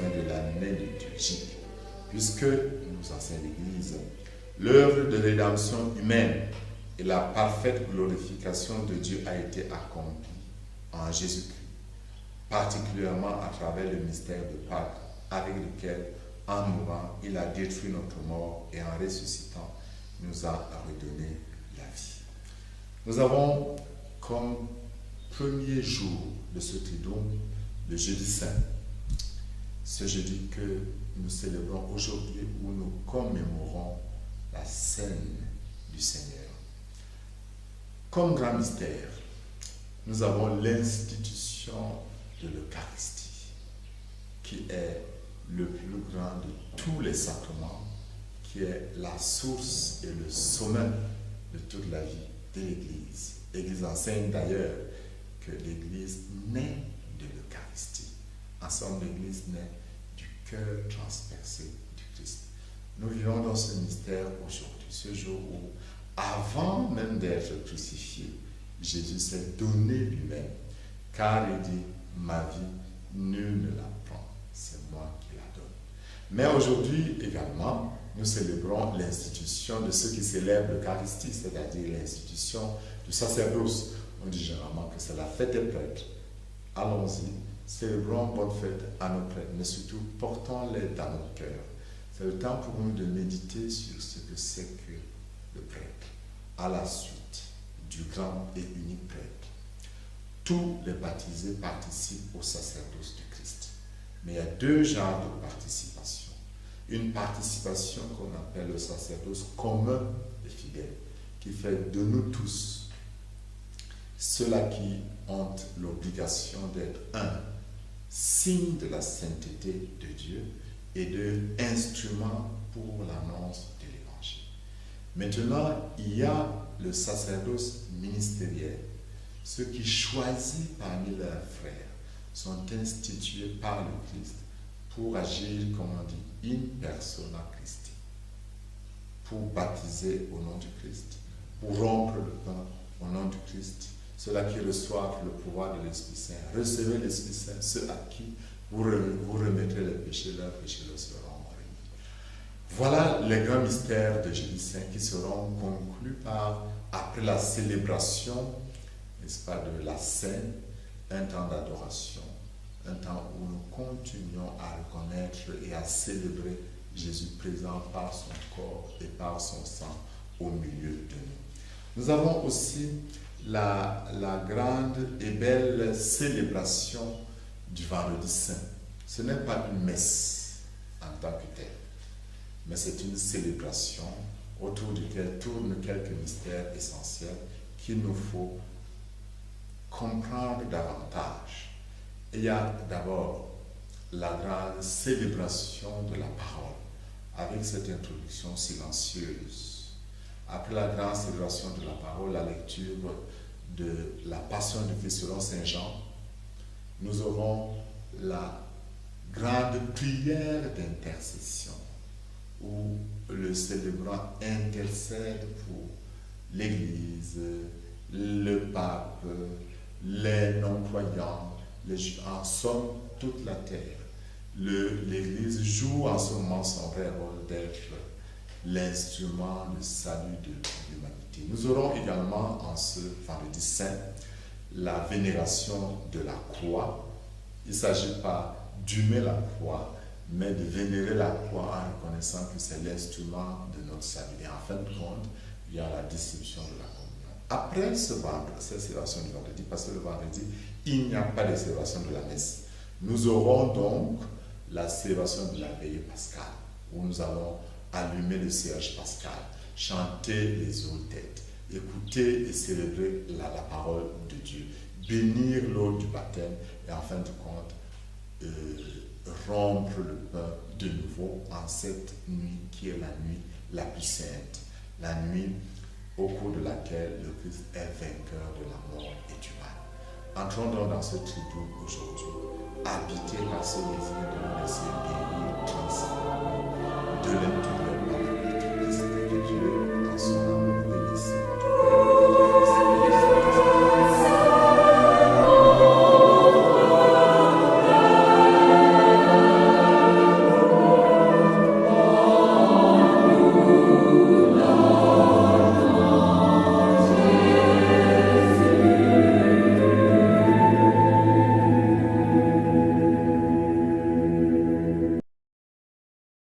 sommet de l'année liturgique, puisque, nous enseigne l'Église, l'œuvre de rédemption humaine et la parfaite glorification de Dieu a été accomplie en Jésus-Christ, particulièrement à travers le mystère de Pâques, avec lequel, en mourant, il a détruit notre mort et en ressuscitant, nous a redonné la vie. Nous avons comme premier jour de ce triduum le jeudi saint. Ce jeudi que nous célébrons aujourd'hui où nous commémorons la scène du Seigneur. Comme grand mystère, nous avons l'institution de l'Eucharistie, qui est le plus grand de tous les sacrements, qui est la source et le sommet de toute la vie de l'Église. L'Église enseigne d'ailleurs que l'Église naît de l'Eucharistie. En somme, l'Église naît du cœur transpercé du Christ. Nous vivons dans ce mystère aujourd'hui, ce jour où, avant même d'être crucifié, Jésus s'est donné lui-même, car il dit « Ma vie, nul ne la prend, c'est moi qui la donne ». Mais aujourd'hui également, nous célébrons l'institution de ceux qui célèbrent l'Eucharistie, c'est-à-dire l'institution du sacerdoce. On dit généralement que c'est la fête des prêtres. Allons-y, célébrons bonne fête à nos prêtres, mais surtout portons-les dans nos cœurs. C'est le temps pour nous de méditer sur ce que c'est que le prêtre, à la suite du grand et unique prêtre. Tous les baptisés participent au sacerdoce du Christ. Mais il y a deux genres de participation. Une participation qu'on appelle le sacerdoce commun des fidèles, qui fait de nous tous ceux-là qui ont l'obligation d'être un signe de la sainteté de Dieu et de instrument pour l'annonce de l'Évangile. Maintenant, il y a le sacerdoce ministériel. Ceux qui choisis parmi leurs frères sont institués par le Christ pour agir, comme on dit, in persona Christi, pour baptiser au nom du Christ, pour rompre le pain au nom du Christ. Ceux-là qui reçoivent le pouvoir de l'Esprit Saint, recevez l'Esprit Saint, ceux à qui vous remettrez les péchés, leurs péchés leur seront remis. Voilà les grands mystères de Jeudi Saint qui seront conclus par, après la célébration, n'est-ce pas, de la scène, un temps d'adoration, un temps où nous continuons à reconnaître et à célébrer Jésus présent par son corps et par son sang au milieu de nous. Nous avons aussi la grande et belle célébration du Vendredi Saint. Ce n'est pas une messe en tant que telle, mais c'est une célébration autour duquel tournent quelques mystères essentiels qu'il nous faut comprendre davantage. Il y a d'abord la grande célébration de la parole, avec cette introduction silencieuse. Après la grande célébration de la parole, la lecture de la Passion du Christ selon Saint Jean, nous aurons la grande prière d'intercession, où le célébrant intercède pour l'Église, le pape, les non-croyants, en somme toute la terre. L'Église joue en ce moment son vrai rôle d'être l'instrument de salut de l'humanité. Nous aurons également en ce Vendredi Saint la vénération de la croix. Il ne s'agit pas d'humer la croix, mais de vénérer la croix en reconnaissant que c'est l'instrument de notre salut. Et en fin de compte, il y a la distribution de la communion. Après ce vendredi, cette célébration du vendredi, parce que le vendredi, il n'y a pas de célébration de la messe. Nous aurons donc la célébration de la veillée pascale, où nous allons allumer le cierge pascal, chanter les autêtes, écouter et célébrer la parole de Dieu, bénir l'eau du baptême et en fin de compte rompre le pain de nouveau en cette nuit qui est la nuit la plus sainte, la nuit au cours de laquelle le Christ est vainqueur de la mort et du mal. Entrons donc dans ce triduum aujourd'hui, habité par ce désir de nous laisser guérir, transformer de l'intérieur